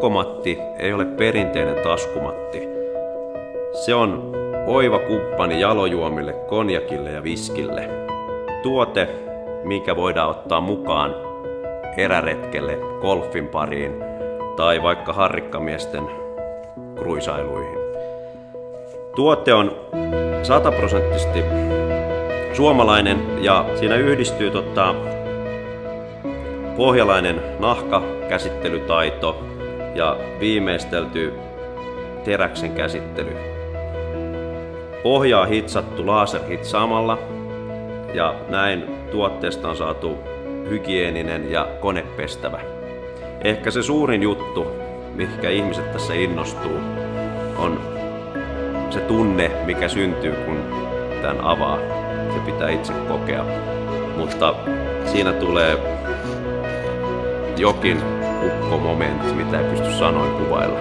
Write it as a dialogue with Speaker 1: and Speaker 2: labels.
Speaker 1: Ukkomatti ei ole perinteinen taskumatti. Se on oiva kumppani jalojuomille, konjakille ja viskille. Tuote, mikä voidaan ottaa mukaan eräretkelle, golfin pariin tai vaikka harrikkamiesten kruisailuihin. Tuote on 100% suomalainen ja siinä yhdistyy pohjalainen nahkakäsittelytaito ja viimeistelty teräksen käsittely. Pohjaa hitsattu laserhitsaamalla ja näin tuotteesta on saatu hygieninen ja konepestävä. Ehkä se suurin juttu, mihinkä ihmiset tässä innostuu, on se tunne, mikä syntyy, kun tämän avaa. Se pitää itse kokea, mutta siinä tulee jokin ukkomomentti, mitä ei pysty sanoin kuvailla.